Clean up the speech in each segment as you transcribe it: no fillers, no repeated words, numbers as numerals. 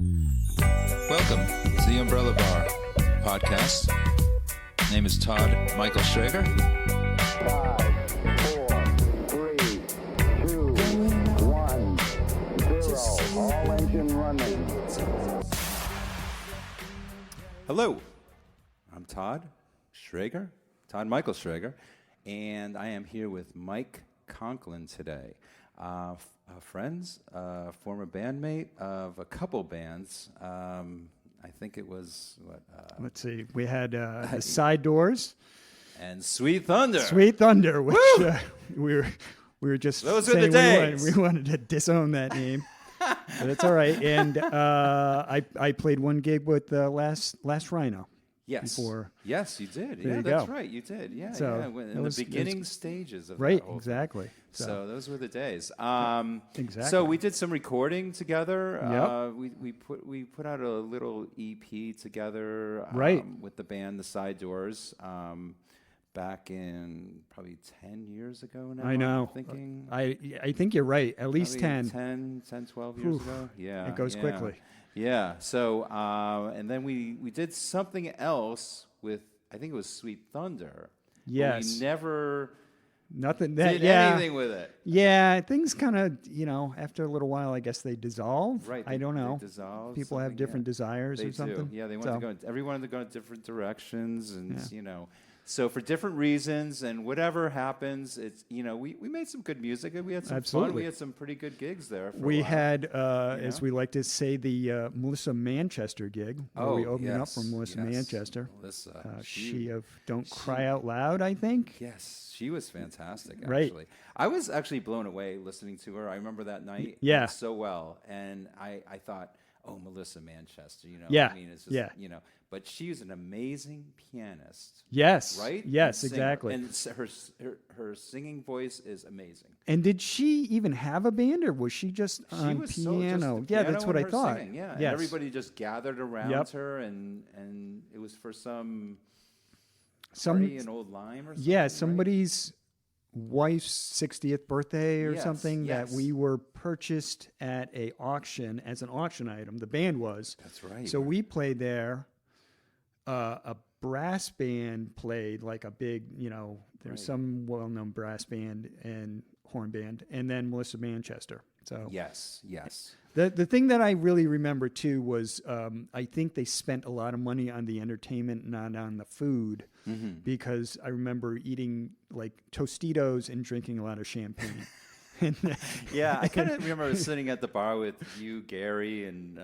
Welcome to the Umbrella Bar podcast. Name is Todd Michael Schrager. 5, 4, 3, 2, 1, 0. All engine running. Hello, I'm Todd Schrager, Todd Michael Schrager, and I am here with Mike Conklin today. Friends, former bandmate of a couple bands. I think it was, let's see, we had the Side Doors. And Sweet Thunder. Sweet Thunder, which we were just Those were saying the days. we wanted to disown that name. But it's all right. And I played one gig with Last Rhino. Yes. Before. Yes, you did. There Yeah, you that's go. right. You did. Yeah, So, yeah. In the beginning stages of right, that whole exactly. thing. So those were the days. Exactly. So we did some recording together. Yep. We put out a little EP together. Right. With the band The Side Doors. Back in probably 10 years ago now. I know. I'm thinking. I think you're right. At least Probably 10. 10, 12 years ago. Yeah. It goes quickly. Yeah. So, and then we did something else with, I think it was Sweet Thunder. Yes. But we never Nothing. did Yeah. anything with it. Yeah, things kind of, after a little while, I guess they dissolve. Right. I don't know. They dissolve, People have something, different desires They or something. do. Yeah, they want So- to go. Everyone wanted to go in different directions, and Yeah. So for different reasons, and whatever happens, it's we made some good music, and we had some fun. Absolutely. We had some pretty good gigs there. For a We while. had, as we like to say, the Melissa Manchester gig, where we opened up for Melissa Manchester. Melissa, She of Don't Cry Out Loud, I think. Yes, she was fantastic, Right. actually. I was actually blown away listening to her. I remember that night Yeah. so well. And I thought, oh, Melissa Manchester, Yeah. I mean, it's just, Yeah. But she's an amazing pianist. Yes. Right? Yes, And singer. exactly. And her singing voice is amazing. And did she even have a band, or was she just She on was piano? so just the Yeah, piano that's what and I her thought. Singing, yeah, and Yes. everybody just gathered around Yep. her, and it was for some party in Old Lyme or something. Yeah, right? somebody's wife's 60th birthday or Yes, something yes. that we were purchased at a auction as an auction item. The band was. That's right. So we played there. A brass band played, like a big, there's Right. some well-known brass band and horn band, and then Melissa Manchester. So Yes. the thing that I really remember too was I think they spent a lot of money on the entertainment, not on the food, because I remember eating like Tostitos and drinking a lot of champagne. Yeah, I kind of remember sitting at the bar with you, Gary, and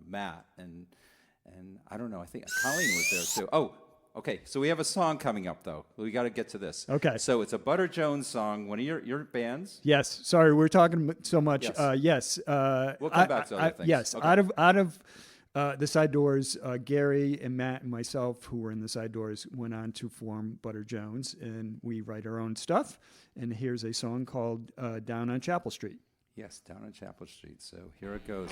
Matt, and I don't know. I think Colleen was there too. Oh, okay. So we have a song coming up, though. We got to get to this. Okay. So it's a Butter Jones song, one of your bands. Yes, sorry, we're talking so much. Yes. Yes, We'll come back to other things. Yes, Okay. out of the Side Doors, Gary and Matt and myself, who were in the Side Doors, went on to form Butter Jones, and we write our own stuff. And here's a song called "Down on Chapel Street." Yes, Down on Chapel Street. So here it goes.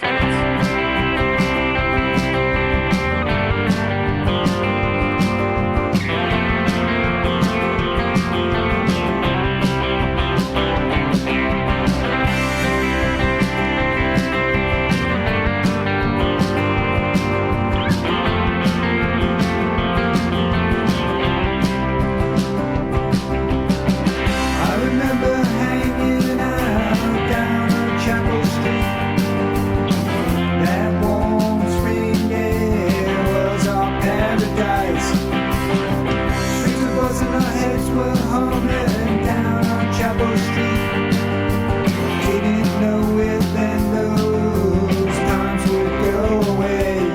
I remember hanging out down on Chapel Street. That warm spring air was our paradise. Strings of bells in our heads were humming down on Chapel Street. Didn't know it then, those times would go away.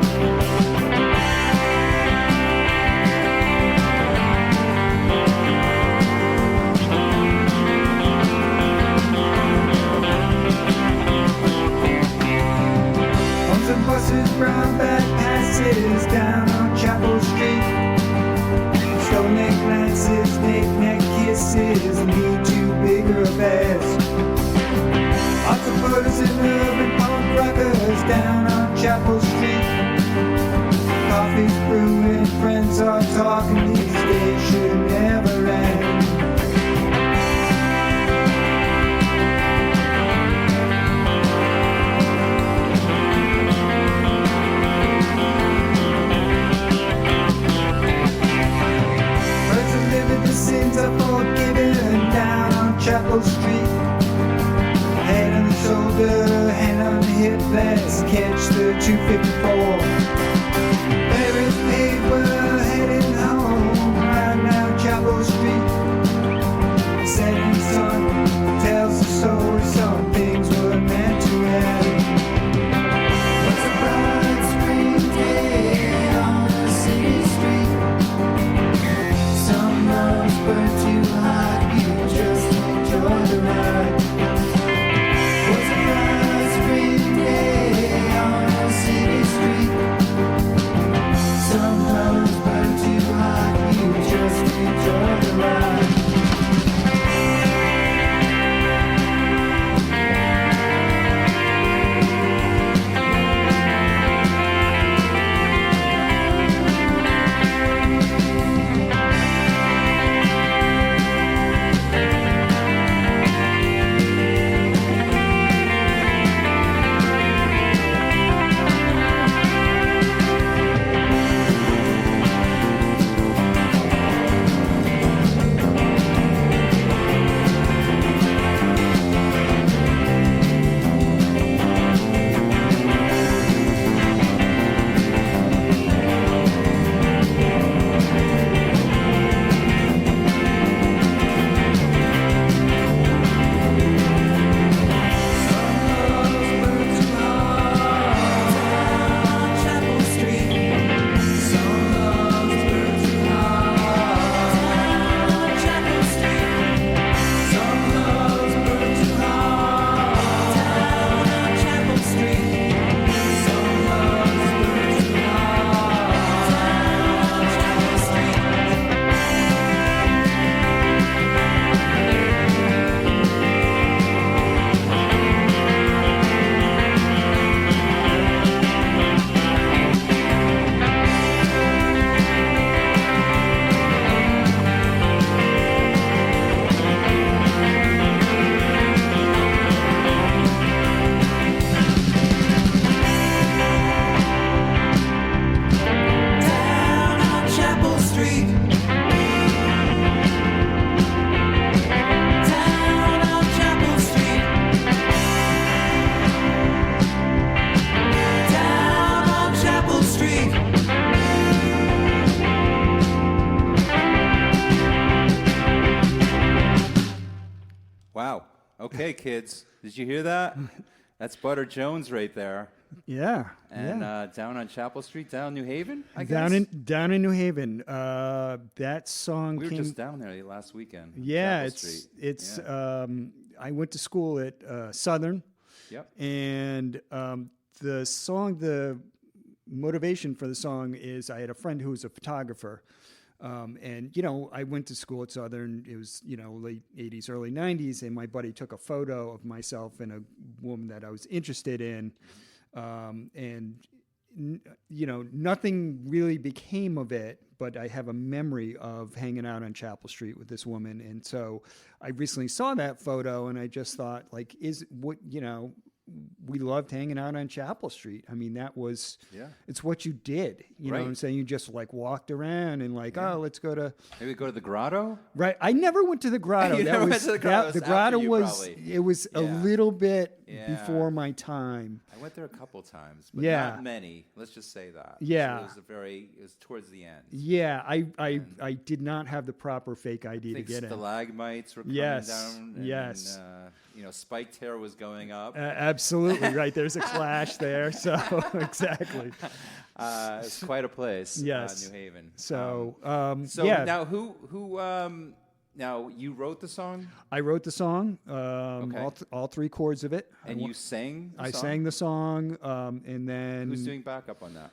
On some buses, brown back passes down on Chapel Street. Stoneneck glances, knick-knack kisses, and me too bigger affairs. Lots of birds and urban punk rockers down on Chapel Street. Coffee's brewing, friends are talking, these days should never end. let's catch the 254. Paris paper heading home, right now Chapel Street. Setting sun tells the story, some things were meant to end. Was a bright spring day on a city street. Some loves burn too hot, you just enjoy the ride. Was a bright spring day on a city street. Some loves burn too hot, you just enjoy the ride. Wow. Okay, kids. Did you hear that? That's Butter Jones right there. Yeah. And yeah. down on Chapel Street, down New Haven, I guess? Down in New Haven. That song We were came. just down there last weekend. Yeah, Chapel Street. it's. Yeah. I went to school at Southern, Yep. and the motivation for the song is I had a friend who was a photographer. And, I went to school at Southern. It was, late 80s, early 90s. And my buddy took a photo of myself and a woman that I was interested in. Nothing really became of it. But I have a memory of hanging out on Chapel Street with this woman. And so I recently saw that photo and I just thought, like, we loved hanging out on Chapel Street. I mean, that was, it's what you did. You know what I'm saying? You just like walked around and oh, let's go to. Maybe go to the grotto? Right. I never went to the grotto. You never went to the grotto. The That's grotto after you, was, probably. it was a Yeah. little bit Yeah. before my time. I went there a couple times, but Yeah. not many. Let's just say that. Yeah. So it was towards the end. Yeah. I did not have the proper fake ID I to think get in. stalagmites were coming Yes, down. And, yes. spiked hair was going up. Absolutely. Right. There's a clash there. So exactly. It's quite a place. Yes. New Haven. So, So yeah. now now you wrote the song I wrote the song, Okay. all three chords of it. and you sang the I song? sang the song, and then Who's doing backup on that?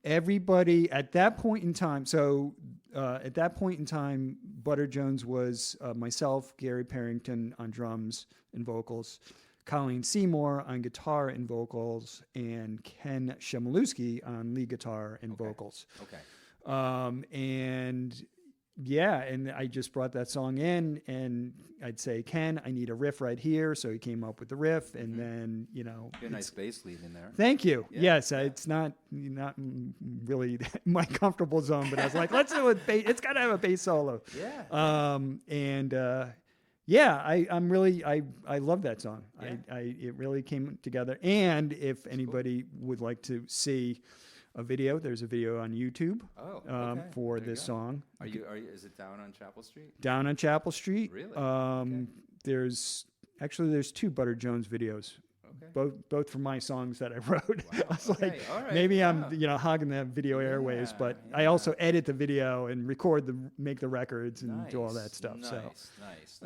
everybody at that point in time. So at that point in time, Butter Jones was myself, Gary Parrington on drums and vocals, Colleen Seymour on guitar and vocals, and Ken Shemilewski on lead guitar and vocals. Okay. And I just brought that song in, and I'd say, Ken, I need a riff right here. So he came up with the riff, and then, You had a nice bass lead in there. Thank you. Yeah, Yes, it's not really my comfortable zone, but I was like, let's do it. It's got to have a bass solo. Yeah. Yeah, I love that song. Yeah. It really came together. And if anybody would like to see a video, there's a video on YouTube Oh, okay. for There you this go. song. Is it down on Chapel Street? Down on Chapel Street. Really? Okay. There's two Butter Jones videos. Okay. Both from my songs that I wrote. I was Okay, like, all right, maybe wow. I'm hogging the video airways, Yeah, but yeah. I also edit the video and make the records and do all that stuff. Nice.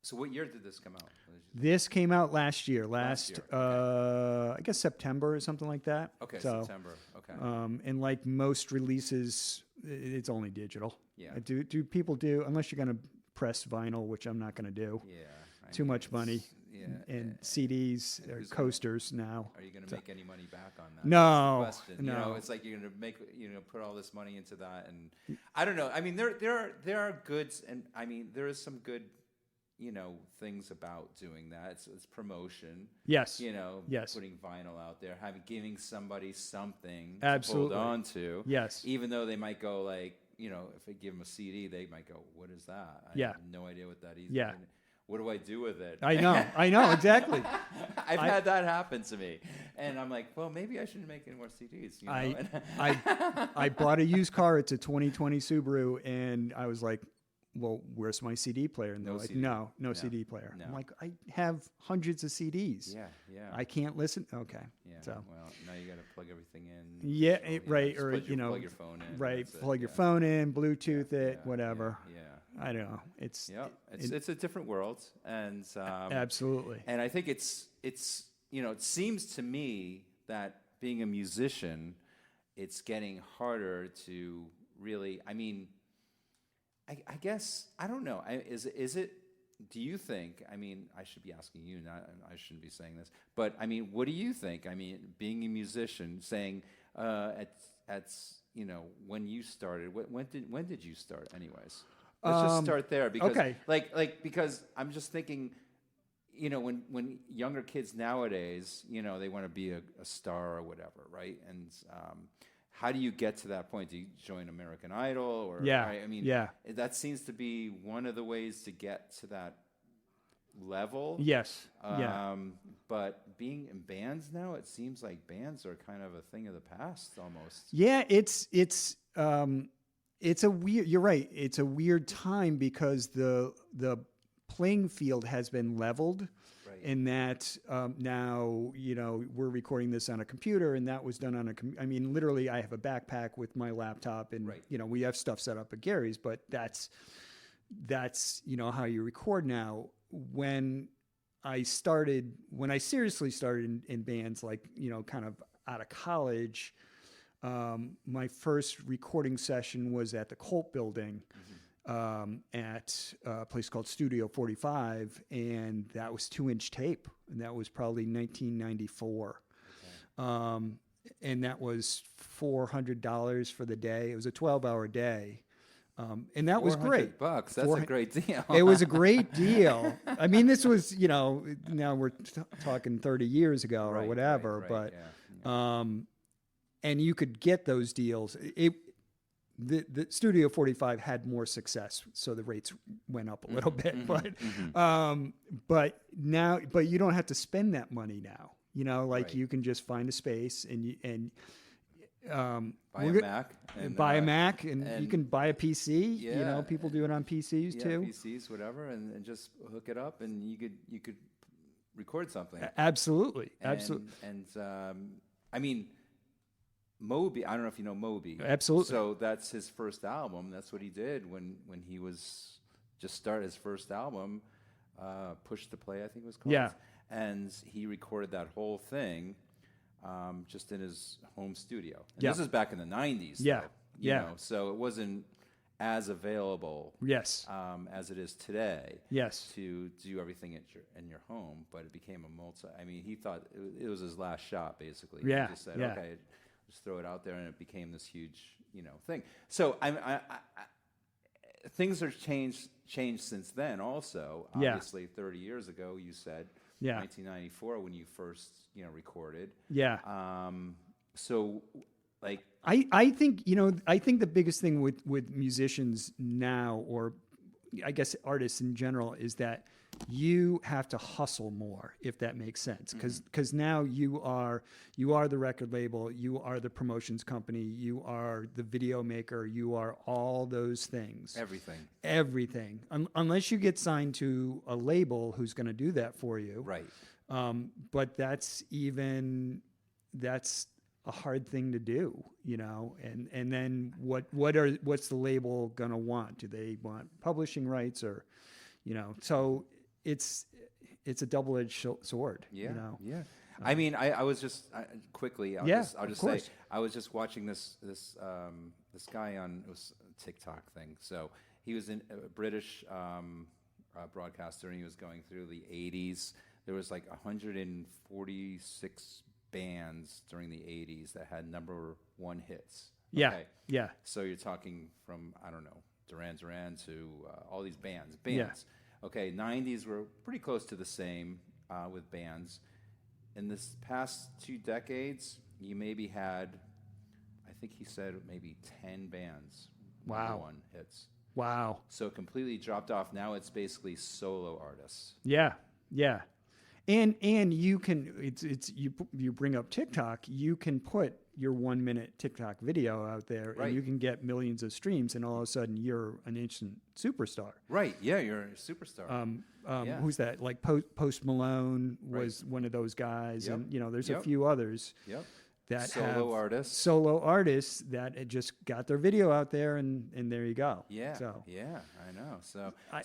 So what year did this come out? This came out last year, Last I guess September or something like that. Okay, So, September. Okay. and like most releases, it's only digital. Yeah. Do people do, unless you're going to press vinyl, which I'm not going to do. Yeah. I Too mean, much money. it's- Yeah. And CDs or who's gonna- coasters now. Are you going to make any money back on that? No, That's the question. You know, no. it's like you're going to put all this money into that, and I don't know. I mean, there are goods, and I mean, there is some good, things about doing that. It's promotion. Yes. Yes. Putting vinyl out there, giving somebody something Absolutely. to hold on to. Yes. Even though they might go like, if they give them a CD, they might go, "What is that? I Yeah. have no idea what that is." Yeah. What do I do with it? I know exactly. I've had that happen to me, and I'm like, well, maybe I shouldn't make any more CDs. I bought a used car. It's a 2020 Subaru, and I was like, well, where's my CD player? And they're No like, CD. no No. CD player. No. I'm like, I have hundreds of CDs. yeah. I can't listen. Okay. Yeah. So. Well, now you got to plug everything in. Yeah, So, right, just or plug plug your phone in. right, that's it, plug your yeah. phone in, Bluetooth it, Yeah, whatever. Yeah. I don't know. It's It's a different world, and absolutely. and I think it's it seems to me that being a musician, it's getting harder to really. I mean, I guess I don't know. Is it? Do you think? I mean, I should be asking you. I shouldn't be saying this. But I mean, what do you think? I mean, being a musician, saying when you started. When did you start? Anyways, let's just start there because okay. because I'm just thinking. When younger kids nowadays, they want to be a star or whatever, right? And how do you get to that point? Do you join American Idol or? Yeah, right? I mean, yeah. that seems to be one of the ways to get to that level. Yes. But being in bands now, it seems like bands are kind of a thing of the past almost. Yeah, it's a weird. You're right. It's a weird time because the playing field has been leveled. In that now, we're recording this on a computer, and that was done on I mean, literally, I have a backpack with my laptop, and we have stuff set up at Gary's, but that's how you record now. When I seriously started in bands, like kind of out of college, my first recording session was at the Colt Building. At a place called Studio 45, and that was 2-inch tape, and that was probably 1994. Okay. And that was $400 for the day. It was a 12-hour day, and that was great. $400. That's a great deal. It was a great deal. I mean, this was now we're talking 30 years ago or whatever, but and you could get those deals. The Studio 45 had more success, so the rates went up a little bit. But you don't have to spend that money now. You can just find a space and buy a Mac, and you can buy a PC. Yeah, people do it on PCs too. PCs, whatever, and just hook it up, and you could record something. Absolutely. And I mean. Moby, I don't know if you know Moby. Absolutely. So that's his first album. That's what he did when he was just started his first album, Push to Play, I think it was called. Yeah. And he recorded that whole thing just in his home studio. And this is back in the 90s. Yeah. Though, so it wasn't as available as it is today. Yes. To do everything in your home, but it became I mean, he thought it was his last shot, basically. Yeah. He just said, okay, just throw it out there, and it became this huge, thing. So things are changed since then. Also, obviously, 30 years ago, you said, 1994 when you first, recorded. Yeah. So Like, I think, I think the biggest thing with musicians now, or I guess artists in general, is that you have to hustle more, if that makes sense. Because now you are the record label, you are the promotions company, you are the video maker, you are all those things. Everything. Unless you get signed to a label who's going to do that for you. right. But that's a hard thing to do, and then what's the label gonna want? Do they want publishing rights, or, so it's a double-edged sword. Yeah. Yeah. I mean, I was just quickly. I'll just say course. I was just watching this guy on, it was a TikTok thing. So he was a British broadcaster, and he was going through the 80s. There was like 146 bands during the 80s that had #1 hits. Yeah. Okay? Yeah. So you're talking from, I don't know, Duran Duran to all these bands. Yeah. Okay, 90s were pretty close to the same with bands. In this past 2 decades, you maybe had, I think he said maybe 10 bands. Wow. #1 hits. Wow. So it completely dropped off. Now it's basically solo artists. Yeah. Yeah. And you can, you bring up TikTok, you can put your 1-minute TikTok video out there, Right. and you can get millions of streams, and all of a sudden you're an instant superstar. Right. Yeah, you're a superstar. Yeah. Who's that? Like Post Malone was one of those guys, Yep. and there's Yep. a few others Yep. that Solo artists. that had just got their video out there, and there you go. Yeah, So yeah, I know. So I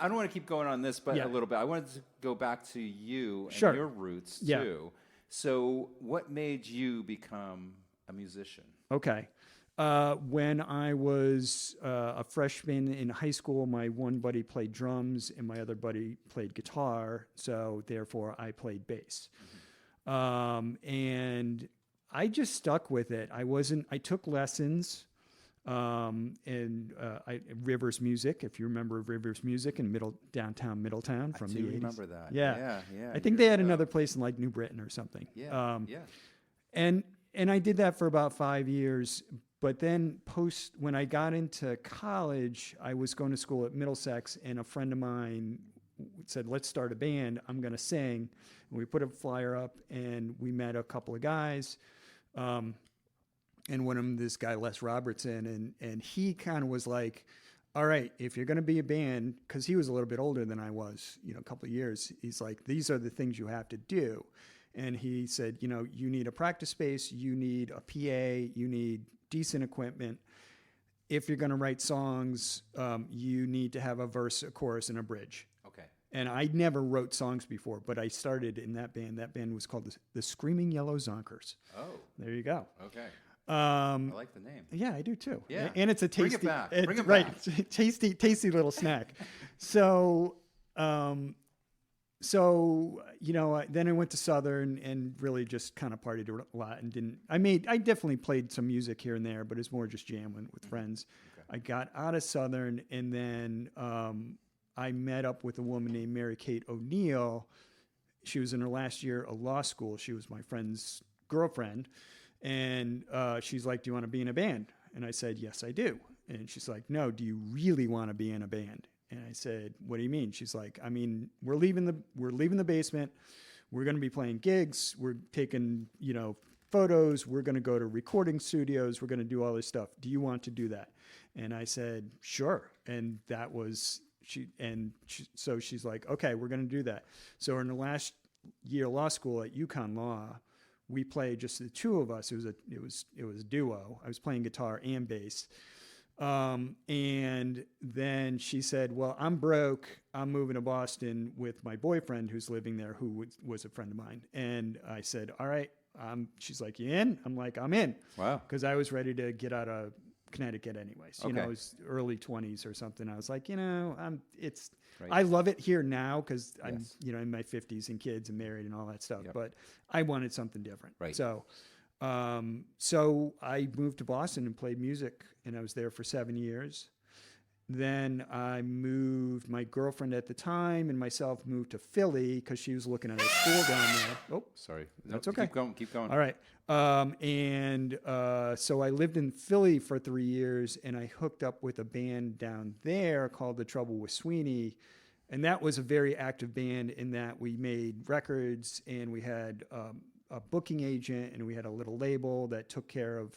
don't want to keep going on this, but Yeah. a little bit. I wanted to go back to you and Sure. your roots Yeah. too. So what made you become a musician? okay. When I was a freshman in high school, my one buddy played drums and my other buddy played guitar. So therefore, I played bass. And I just stuck with it. I took lessons in Rivers Music, if you remember Rivers Music in downtown Middletown from I the do 80s. remember that. Yeah. Yeah. I think they had another place in like New Britain or something. Yeah. And I did that for about 5 years. But then when I got into college, I was going to school at Middlesex, and a friend of mine said, let's start a band. I'm going to sing. And we put a flyer up, and we met a couple of guys. And one of them, this guy, Les Robertson, and he kind of was like, all right, if you're going to be a band, because he was a little bit older than I was, a couple of years, he's like, these are the things you have to do. And he said, you need a practice space, you need a PA, you need decent equipment. If you're going to write songs, you need to have a verse, a chorus, and a bridge. Okay. And I never wrote songs before, but I started in that band. That band was called the Screaming Yellow Zonkers. Oh. There you go. Okay. I I like the name. Yeah, I do too. Yeah. And it's a Bring tasty, it back. Bring it right? back. tasty little snack. So, then I went to Southern and really just kind of partied a lot and I definitely played some music here and there, but it's more just jamming with friends. Okay. I got out of Southern, and then I met up with a woman named Mary Kate O'Neill. She was in her last year of law school. She was my friend's girlfriend. And she's like, do you want to be in a band? And I said, yes, I do. And she's like, no, do you really want to be in a band? And I said, what do you mean? She's like, I mean, we're leaving the basement. We're going to be playing gigs. We're taking, photos. We're going to go to recording studios. We're going to do all this stuff. Do you want to do that? And I said, sure. And that was so she's like, okay, we're going to do that. So in the last year of law school at UConn Law, we played just the two of us. It was a duo. I was playing guitar and bass. And then she said, well, I'm broke. I'm moving to Boston with my boyfriend who's living there, who was a friend of mine. And I said, all right. She's like, you in? I'm like, I'm in. Wow. Cause I was ready to get out of Connecticut anyways. Okay. It was early 20s or something. I was like, Right. I love it here now because Yes. I'm, in my 50s and kids and married and all that stuff. Yep. But I wanted something different. Right. So I moved to Boston and played music, and I was there for 7 years. then I moved. My girlfriend at the time and myself moved to Philly because she was looking at a school down there. Oh, Sorry. That's okay. Keep going. all right. So I lived in Philly for 3 years, and I hooked up with a band down there called The Trouble with Sweeney. And that was a very active band in that we made records, and we had a booking agent, and we had a little label that took care of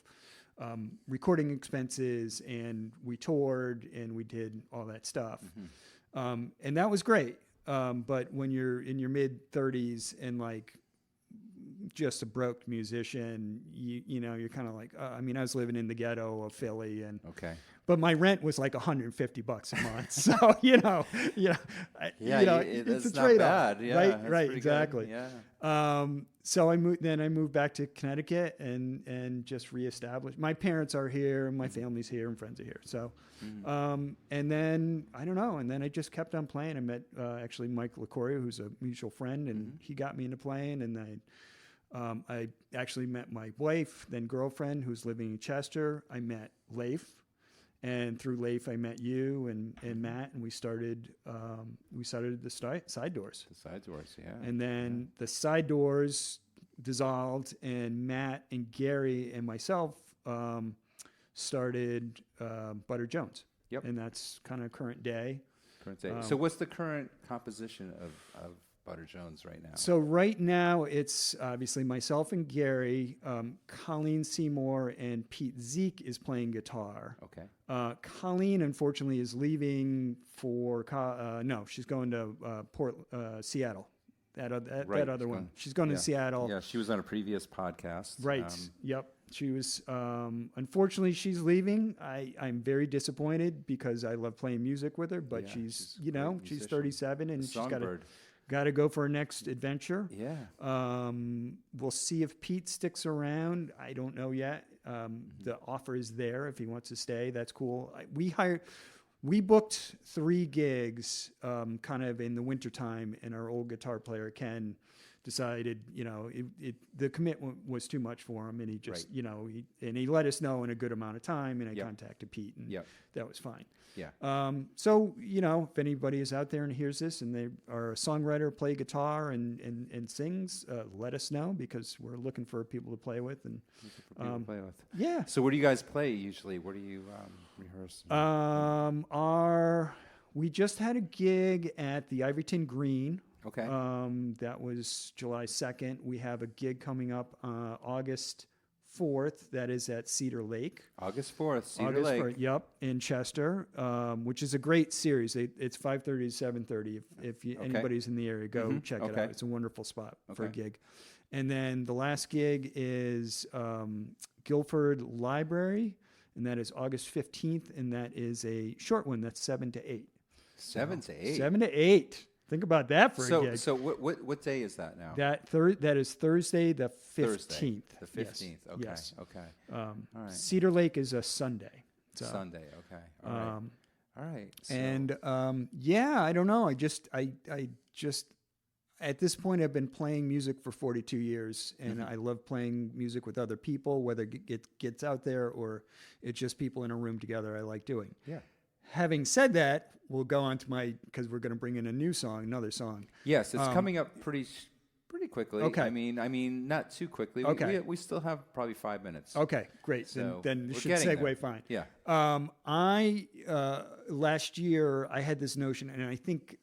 recording expenses, and we toured, and we did all that stuff. And that was great. But when you're in your mid 30s and like just a broke musician, you know, you're kind of like, I mean, I was living in the ghetto of Philly, and Okay. but my rent was like $150 a month. So, you know, it's a that's not trade-off. bad. Yeah, right, that's right, pretty exactly. good. Yeah. So I moved back to Connecticut and just reestablished. My parents are here, and my family's here, and friends are here. So, and then I don't know. And then I just kept on playing. I met actually Mike LaCoria, who's a mutual friend, and he got me into playing. And I actually met my wife, then girlfriend, who's living in Chester. I met Leif. And through Leif, I met you and Matt, and we started the side doors. The side doors, yeah. And then the side doors dissolved, and Matt and Gary and myself started Butter Jones. Yep. And that's kind of current day. Current day. So what's the current composition of Butter Jones right now? So right now it's obviously myself and Gary. Colleen Seymour and Pete Zeke is playing guitar. Okay. Colleen, unfortunately, is leaving for no, she's going to Seattle. That Right, other she's one. going- She's going yeah. to Seattle. Yeah, she was on a previous podcast. Right. Yep. She was. Unfortunately, she's leaving. I'm very disappointed because I love playing music with her. But Yeah, she's she's a great she's musician. 37 and she's Songbird. got to go for her next adventure. Yeah. We'll see if Pete sticks around. I don't know yet. The offer is there if he wants to stay. That's cool. We booked 3 gigs kind of in the wintertime, and our old guitar player, Ken, decided, the commitment was too much for him, and he just, Right. he let us know in a good amount of time, and I Yep. contacted Pete, and Yep. that was fine. Yeah. So, if anybody is out there and hears this and they are a songwriter, play guitar and sings, let us know, because we're looking for people to play with. And For people to play with. yeah. So where do you guys play usually? Where do you rehearse? We just had a gig at the Ivyton Green. Okay. That was July 2nd. We have a gig coming up August 4th. That is at Cedar Lake. August 4th, Cedar August Lake. 4th, yep, in Chester, which is a great series. It's 5:30 to 7:30. If anybody's in the area, go check it Okay. out. It's a wonderful spot for a Okay. gig. And then the last gig is Guilford Library, and that is August 15th, and that is a short one. That's 7 to 8. 7 to 8. 7 to 8. Think about that for a gig. So what day is that now? That is Thursday the 15th. Thursday, the Yes. 15th. Okay. Yes. Okay. All right. Cedar Lake is a Sunday. So, Sunday. Okay. All right. All right. So, and I don't know. I just at this point I've been playing music for 42 years, and I love playing music with other people, whether it gets out there or it's just people in a room together. I like doing. yeah. Having said that, we'll go on to because we're going to bring in another song. Yes, it's coming up pretty quickly. Okay. I mean, not too quickly. Okay. We still have probably 5 minutes. Okay, great. So then it we're should getting segue there. fine. Yeah. I last year I had this notion, and I think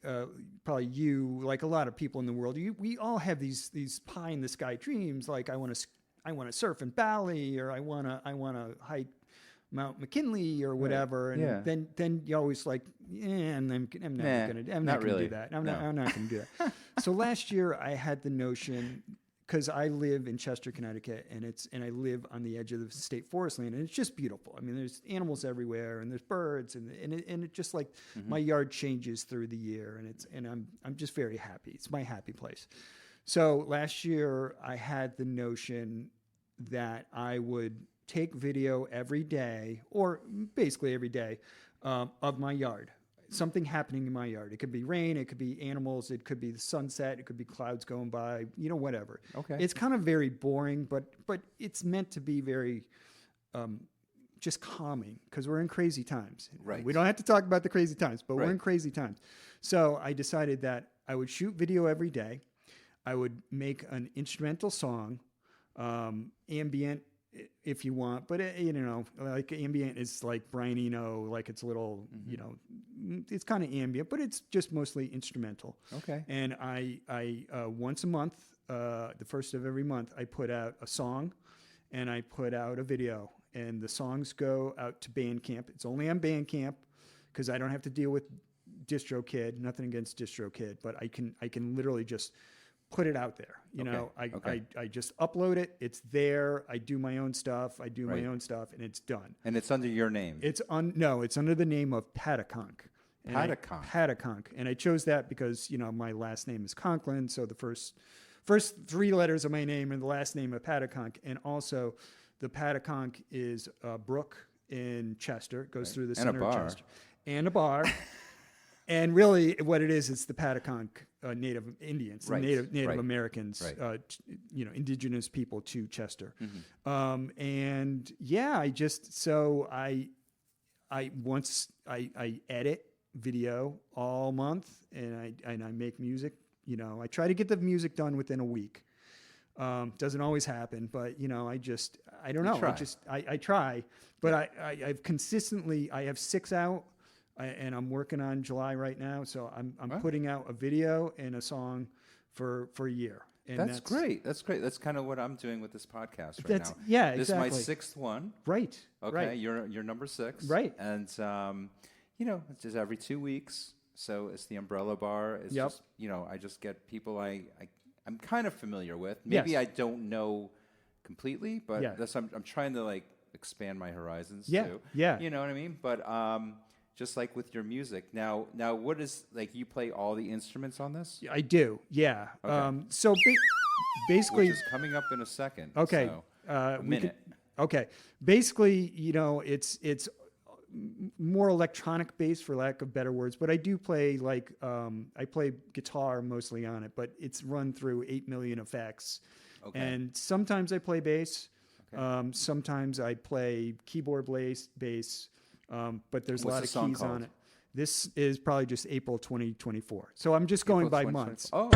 probably you, like a lot of people in the world, we all have these pie in the sky dreams. Like I want to surf in Bali, or I want to hike Mount McKinley or whatever. And Yeah. then you always like, I'm not going to really. do that. I'm No. not going to do that. So last year I had the notion, because I live in Chester, Connecticut, and I live on the edge of the state forest land, and it's just beautiful. I mean, there's animals everywhere, and there's birds, and it just like my yard changes through the year, and I'm just very happy. It's my happy place. So last year I had the notion that I would take video every day, or basically every day, of my yard. Something happening in my yard. It could be rain, it could be animals, it could be the sunset, it could be clouds going by, whatever. Okay. It's kind of very boring, but it's meant to be very just calming because we're in crazy times. Right. We don't have to talk about the crazy times, but we're Right. in crazy times. So I decided that I would shoot video every day. I would make an instrumental song, ambient if you want, but like ambient is like Brian Eno, like it's a little, it's kind of ambient, but it's just mostly instrumental. Okay. And I once a month, the first of every month, I put out a song and I put out a video, and the songs go out to Bandcamp. It's only on Bandcamp because I don't have to deal with DistroKid. Nothing against DistroKid, but I can literally just put it out there. I just upload it. It's there. I do my own stuff. Right. My own stuff, and it's done. And it's under your name. It's under the name of Pataconk. Pataconk. And I chose that because, my last name is Conklin. So the first 3 letters of my name and the last name of Pataconk. And also the Pataconk is a brook in Chester. It goes through the center of Chester. And a bar. And really what it is, it's the Pataconk Native Indians, Right. Native Right. Americans, Right. indigenous people to Chester. Mm-hmm. And yeah, I edit video all month and I make music. I try to get the music done within a week. Doesn't always happen, but I don't know. Try. I try, but I've consistently, I have 6 out. And I'm working on July right now, so I'm putting out a video and a song for a year. And That's great. That's great. That's kind of what I'm doing with this podcast right That's- now. yeah, This exactly. is my 6th one. Right. Okay, Right. you're number 6. Right. And it's just every 2 weeks. So it's the Umbrella Bar. It's Yep. just I just get people I'm kind of familiar with. Maybe Yes. I don't know completely, but Yeah. I'm trying to expand my horizons Yeah, too. yeah. You know what I mean? But just like with your music. Now what is you play all the instruments on this? I do. Yeah. Okay. So basically, Which is coming up in a second. okay. So A minute. Okay. Basically, it's more electronic based, for lack of better words. But I do play I play guitar mostly on it, but it's run through 8 million effects. Okay. And sometimes I play bass. Okay. Sometimes I play keyboard bass. But there's a What's lot the of song keys on called? it. This is probably just April 2024. So I'm just going by April 2024. months. Oh.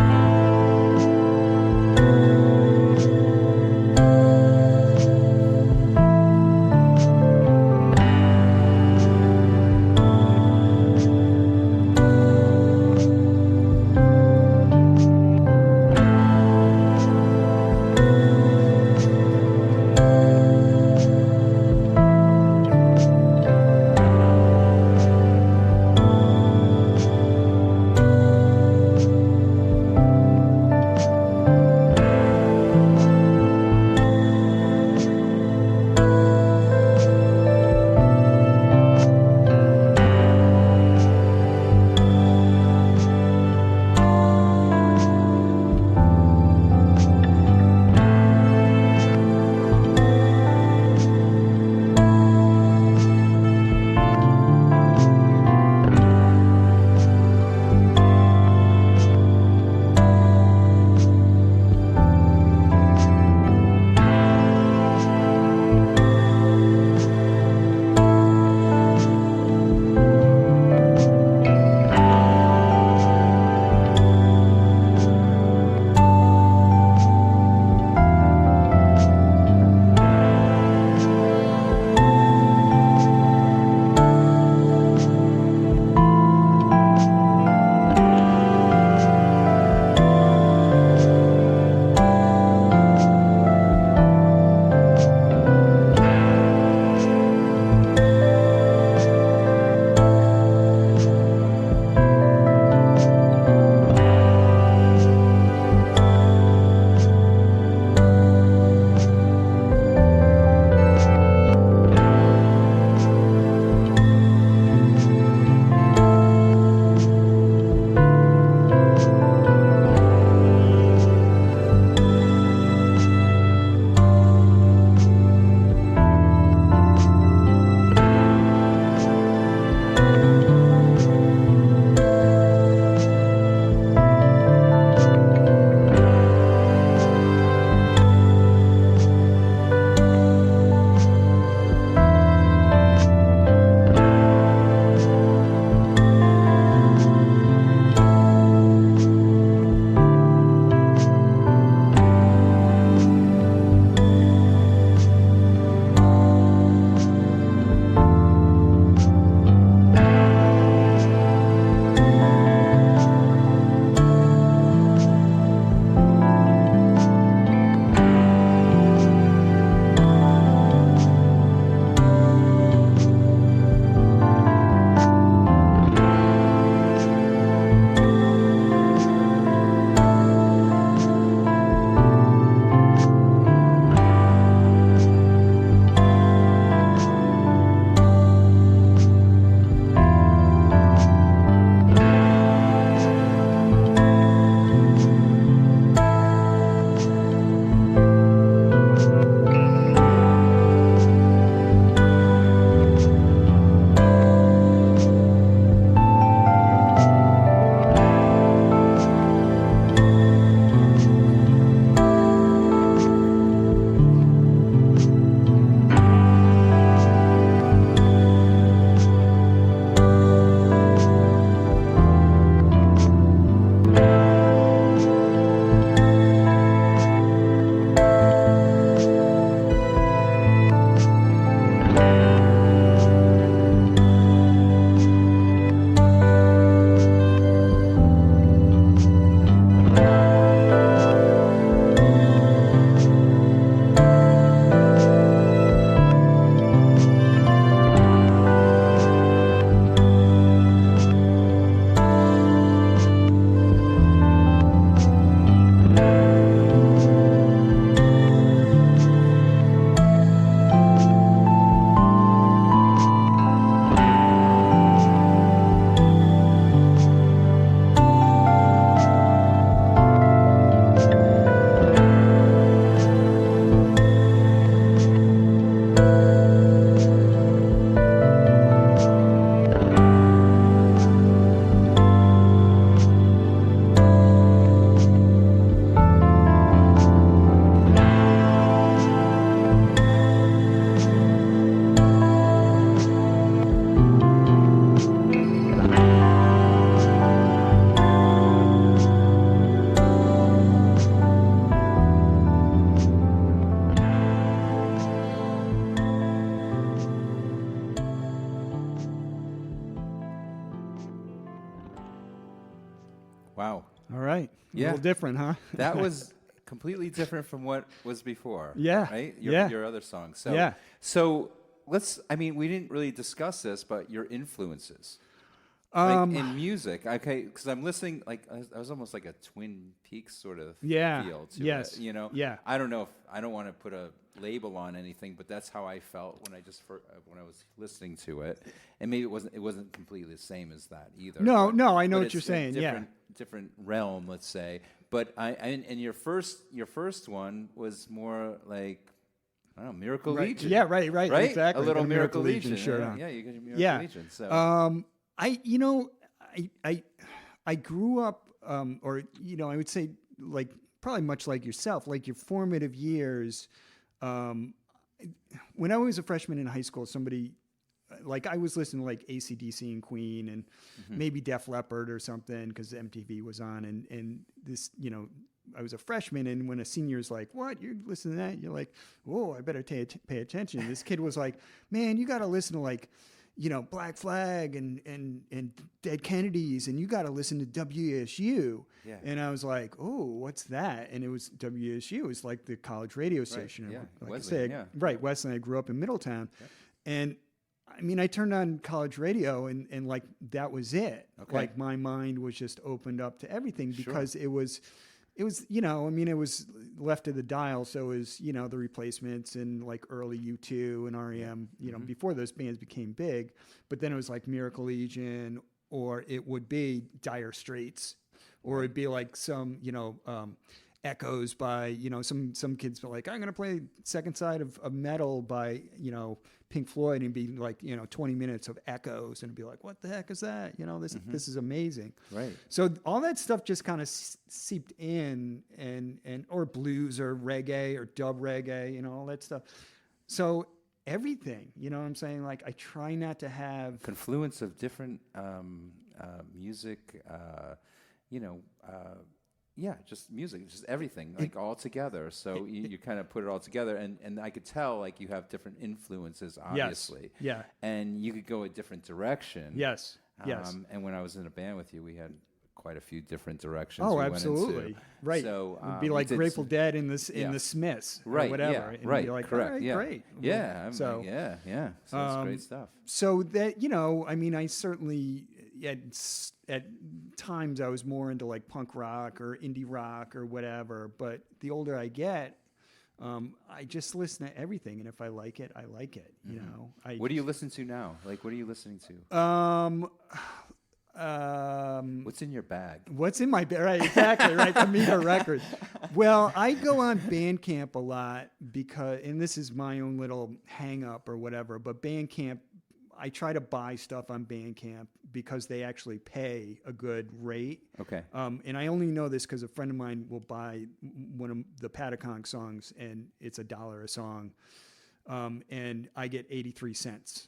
A little different, huh? That was completely different from what was before. Yeah, Right? yeah. Your other songs. So, Yeah. So we didn't really discuss this, but your influences. Like in music, okay, because I'm listening, like I was almost like a Twin Peaks sort of feel to yes, it, you know. yeah. I don't know if I don't want to put a label on anything, but that's how I felt when I was listening to it, and maybe it wasn't completely the same as that either. No, but, I know but what you're it's a saying. different realm, let's say. But and your first one was more like, I don't know, Miracle Right. Legion. Yeah, right, exactly. A little Got a Miracle Legion. shirt Yeah, on. yeah, you got your Miracle Legion. So. I grew up, or I would say like probably much like yourself, like your formative years. When I was a freshman in high school, somebody like I was listening to like AC/DC and Queen and maybe Def Leppard or something because MTV was on, and this I was a freshman, and when a senior's like, "What? You're listening to that?" You're like, "Whoa, I better pay attention." This kid was like, "Man, you got to listen to like." Black Flag and Dead Kennedys, and you got to listen to WSU. Yeah. And I was like, oh, what's that? And it was WSU. It's like the college radio station. Yeah. Like Wesleyan, I said, right, Wesleyan. I grew up in Middletown. Yeah. And I mean, I turned on college radio and like that was it. Okay. Like my mind was just opened up to everything because it was it was left of the dial. So it was, the Replacements and like early U2 and REM, before those bands became big. But then it was like Miracle Legion, or it would be Dire Straits, or it'd be like some, Echoes by, some kids were like, I'm going to play second side of metal by, Pink Floyd, and be like, 20 minutes of Echoes, and it'd be like, what the heck is that? This is amazing. Right. So all that stuff just kind of seeped in, and or blues or reggae or dub reggae, all that stuff. So everything, what I'm saying? Like I try not to have confluence of different music, just music, just everything, like all together. So you kind of put it all together, and I could tell like you have different influences, obviously. Yes. Yeah. And you could go a different direction. Yes. Yes. And when I was in a band with you, we had quite a few different directions. Oh, we went absolutely. into. Right. So it'd be like Grateful Dead in the Smiths, right? Or whatever. Yeah. And right. Be like, correct. all right, yeah. Great. Yeah. So like, yeah. So it's great stuff. So that I certainly at times I was more into like punk rock or indie rock or whatever. But the older I get, I just listen to everything, and if I like it, I like it. What do you listen to now? Like, what are you listening to? What's in your bag? What's in my bag? Right, exactly. Right, Amiga Records. Well, I go on Bandcamp a lot and this is my own little hang up or whatever, but Bandcamp, I try to buy stuff on Bandcamp because they actually pay a good rate. Okay. And I only know this because a friend of mine will buy one of the Patacon songs, and it's $1 a song, and I get 83 cents.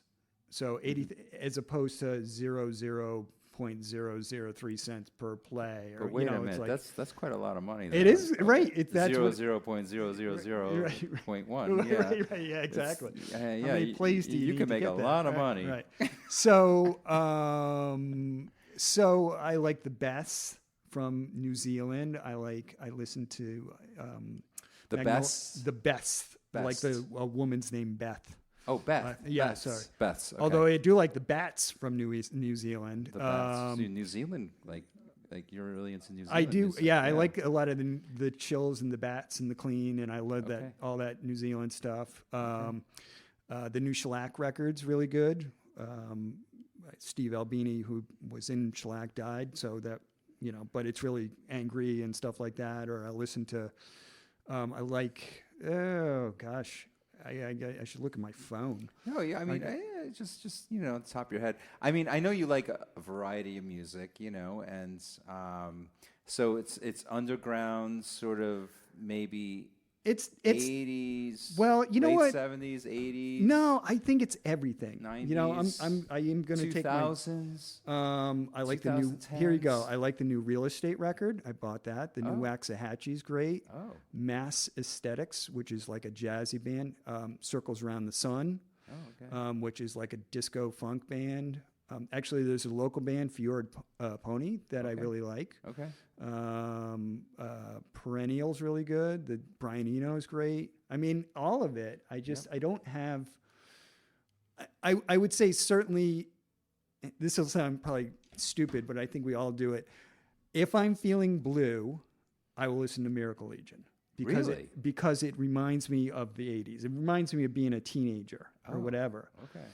So 80 as opposed to 0.003 cents per play. Or, But wait a minute, like, that's quite a lot of money. It is right. That's 0.000.1. Yeah. Right. Yeah. Exactly. How many plays do you need can to make get a that? lot of Right, money. Right. So, so I like the Beths from New Zealand. I listen to The Beths? The Beths, like Beths. a woman's named Beth. Oh, Beth. Yeah, Beths. sorry. Beths. Okay. Although I do like the Bats from New Zealand. The Beths. New Zealand, like you're really into New Zealand. I do. music. Yeah, I like a lot of the Chills and the Bats and the Clean, and I love Okay. all that New Zealand stuff. The new Shellac record's really good. Steve Albini, who was in Shellac, died, so that but it's really angry and stuff like that. Or I listen to, I like. Oh gosh. I should look at my phone. No, yeah, I mean, just on the top of your head. I mean, I know you like a variety of music, and so it's underground, sort of maybe It's 80s. Well, you know late what? 70s, 80s. No, I think it's everything. 90s. I am going to take my. 2000s. I like the new. Here you go. 2010s. I like the new Real Estate record. I bought that. The new Waxahachie's great. Oh. Mass Aesthetics, which is like a jazzy band. Circles Around the Sun, Oh, okay. which is like a disco funk band. Actually, there's a local band, Fjord Pony, that I really like. Okay. Perennial's really good. The Brian Eno is great. I mean, all of it. I don't have. I would say certainly. This will sound probably stupid, but I think we all do it. If I'm feeling blue, I will listen to Miracle Legion because it reminds me of the 80s. It reminds me of being a teenager or whatever. Okay.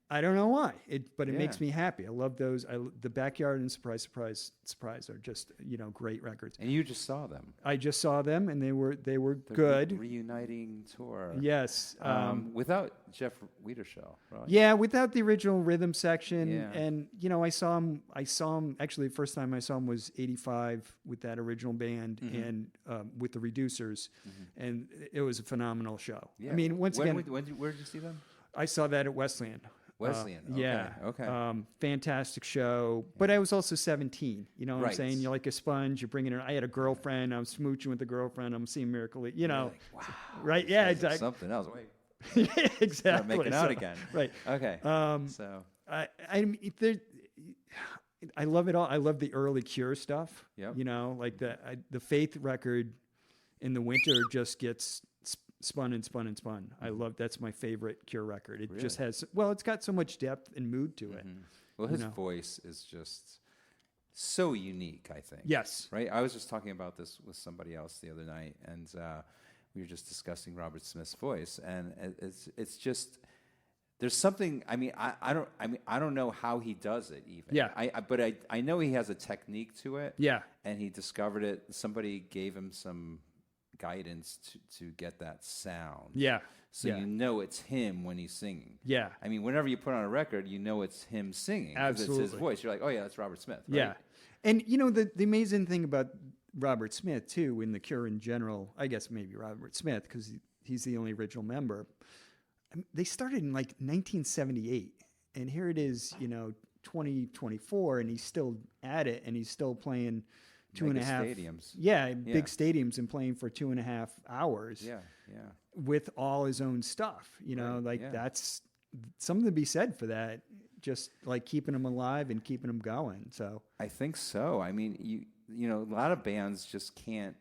I don't know why, but it makes me happy. I love those. The Backyard and Surprise, Surprise, Surprise are just great records. And you just saw them. I just saw them, and they were The good. Reuniting tour. Yes. Without Jeff Wiedershaw, right? Yeah, without the original rhythm section, Yeah. and I saw him. Actually, the first time I saw him was '85 with that original band and with the Reducers, and it was a phenomenal show. Yeah. I mean, where did you see them? I saw that at Wesleyan. Wesleyan. Okay. Yeah. Okay. Fantastic show. But I was also 17. You know what I'm Right. saying? You're like a sponge. You're bringing it. I had a girlfriend. I was smooching with a girlfriend. I'm seeing Miracle. Wow. Right? Yeah. These guys are Exactly. Something else. Wait. Yeah, exactly. Start making out again. Right. Okay. So. I love it all. I love the early Cure stuff. Yep. Like the Faith record in the winter just gets spun and spun and spun. I love that's my favorite Cure record. It just has it's got so much depth and mood to it. Well, his voice is just so unique, I think. Yes. Right? I was just talking about this with somebody else the other night, and we were just discussing Robert Smith's voice, and it's just there's something. I mean, I don't know how he does it even. Yeah. But I know he has a technique to it. Yeah. And he discovered it. Somebody gave him some guidance to get that sound. Yeah. So you know it's him when he's singing. Yeah. I mean, whenever you put on a record, you know it's him singing. 'Cause Absolutely. it's his voice. You're like, oh yeah, that's Robert Smith. Right? Yeah. And the amazing thing about Robert Smith too, in the Cure in general, I guess maybe Robert Smith because he's the only original member. They started in like 1978, and here it is, 2024, and he's still at it, and he's still playing two and a half stadiums. Yeah, big stadiums, and playing for 2.5 hours. Yeah. With all his own stuff. That's something to be said for that. Just like keeping him alive and keeping him going. So I think so. I mean, a lot of bands just can't.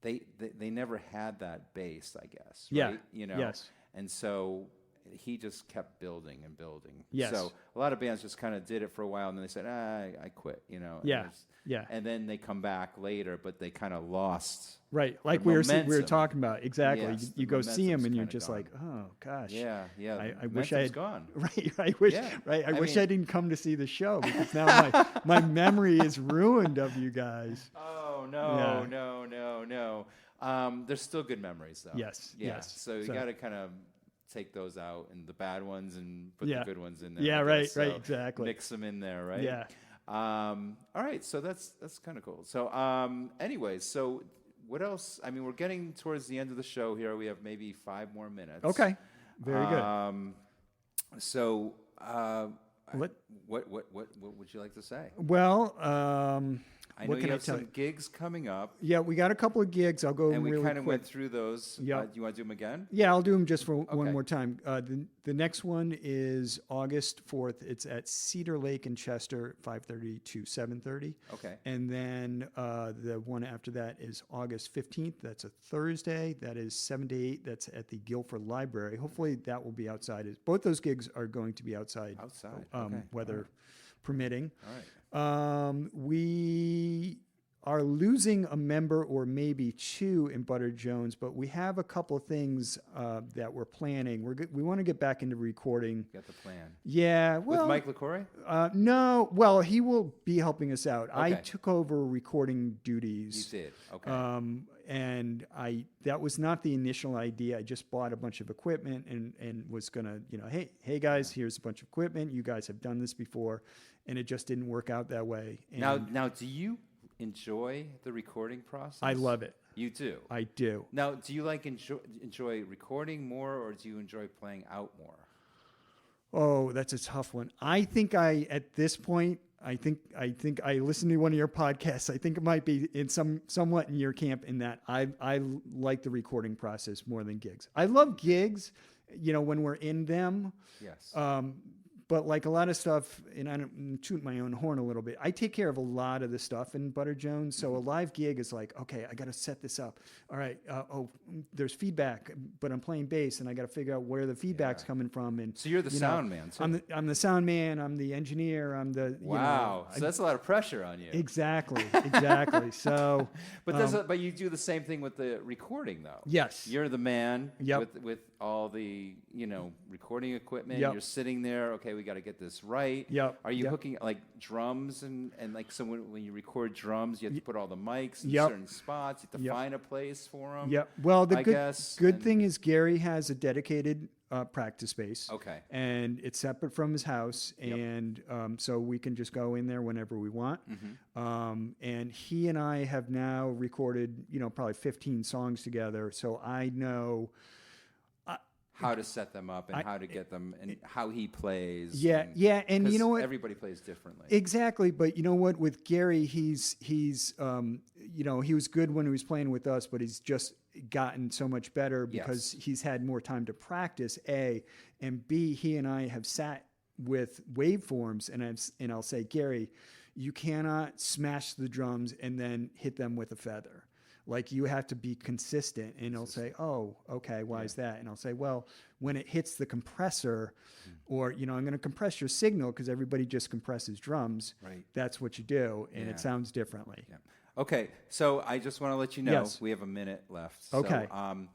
They never had that base, I guess. Yeah. Right? Yes. And so he just kept building and building. Yes. So a lot of bands just kind of did it for a while, and then they said, I quit. Yeah. Yeah. And then they come back later, but they kind of lost. Right, like the we were momentum. talking about. Exactly. Yes, you the go see him, momentum's and you're kinda just gone. like, oh gosh. Yeah. I wish I had gone. Right. I wish. Yeah. Right. I wish mean- I didn't come to see the show because now my memory is ruined of you guys. Oh Yeah. no. There's still good memories though. Yes, Yeah. yes. So you So- got to kind of take those out and the bad ones and put Yeah. the good ones in there. Yeah, I right, guess. right, So exactly. Mix them in there, right? Yeah. All right. So that's kind of cool. So anyways, so what else? I mean, we're getting towards the end of the show here. We have maybe 5 more minutes. Okay. Very good. So Let- what would you like to say? Well, I know what you can I have tell some you? gigs coming up, Yeah, we got a couple of gigs. I'll go and we really kind of quick. went through those. Yeah. Do you want to do them again? Yeah, I'll do them just for one Okay. more time. The next one is August 4th. It's at Cedar Lake in Chester, 5:30 to 7:30. Okay. And then the one after that is August 15th. That's a Thursday. That is 7 to 8. That's at the Guilford Library. Hopefully that will be outside. Both those gigs are going to be outside. Outside, okay. Weather permitting. All right. We are losing a member or maybe 2 in Butter Jones, but we have a couple of things that we're planning. We want to get back into recording. Got the plan. Yeah, well, With Mike LaCour? no, well, he will be helping us out. I Okay. took over recording You duties. did. Okay. And that was not the initial idea. I just bought a bunch of equipment and was gonna, hey guys, here's a bunch of equipment. You guys have done this before, and it just didn't work out that way. And now, do you enjoy the recording process? I love it. You do. I do. Now, do you enjoy recording more, or do you enjoy playing out more? Oh, that's a tough one. I think at this point, I think I listened to one of your podcasts. I think it might be somewhat in your camp in that I like the recording process more than gigs. I love gigs, when we're in them. Yes. But like a lot of stuff, and I don't toot my own horn a little bit, I take care of a lot of the stuff in Butter Jones. So a live gig is like, okay, I got to set this up. All right. There's feedback, but I'm playing bass and I got to figure out where the feedback's coming from. And so you're the sound man. Too. I'm the sound man. I'm the engineer. I'm the, wow. So that's a lot of pressure on you. Exactly. So, but you do the same thing with the recording though. Yes. You're the man Yep. with all the, recording equipment. Yep. You're sitting there. Okay, we got to get this right. Yep. Are you Yep. hooking like drums and like so when you record drums, you have to put all the mics in Yep. certain spots. You have to Yep. find a place for them. Yep. Well, the I good guess, thing is Gary has a dedicated practice space. Okay. And it's separate from his house, and so we can just go in there whenever we want. And he and I have now recorded, probably 15 songs together. So I know how to set them up and how to get them and how he plays. And you know what? Everybody plays differently. Exactly, but you know what? With Gary, he's he was good when he was playing with us, but he's just gotten so much better because he's had more time to practice. A and B, he and I have sat with waveforms, and I'll say, Gary, you cannot smash the drums and then hit them with a feather. Like you have to be consistent, and he'll say, "Oh, okay, why is that?" And I'll say, "Well, when it hits the compressor, or I'm going to compress your signal because everybody just compresses drums. Right. That's what you do, and it sounds differently." Yeah. Okay, so I just want to let you know we have a minute left. Okay. So,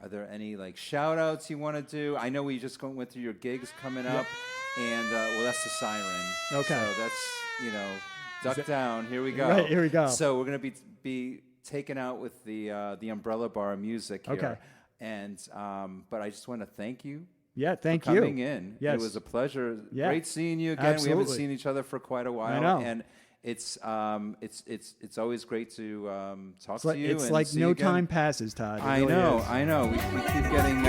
are there any like shout outs you want to do? I know we just went through your gigs coming up, and that's the siren. Okay. So that's duck down. Here we go. Right, here we go. So we're gonna be taken out with the Umbrella Bar music here. Okay. And but I just want to thank you. Yeah, thank for you. coming in. Yes. It was a pleasure. Yeah. Great seeing you again. Absolutely. We haven't seen each other for quite a while. I know. And it's always great to talk to you. It's and like see no you again. time passes, Todd. It I really know, is. I know. We keep getting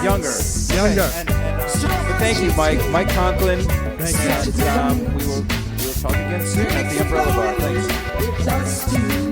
younger. Younger. But thank you, Mike. Mike Conklin. Thank you. And, we'll talk again soon at the Umbrella Bar. Thanks. Just you.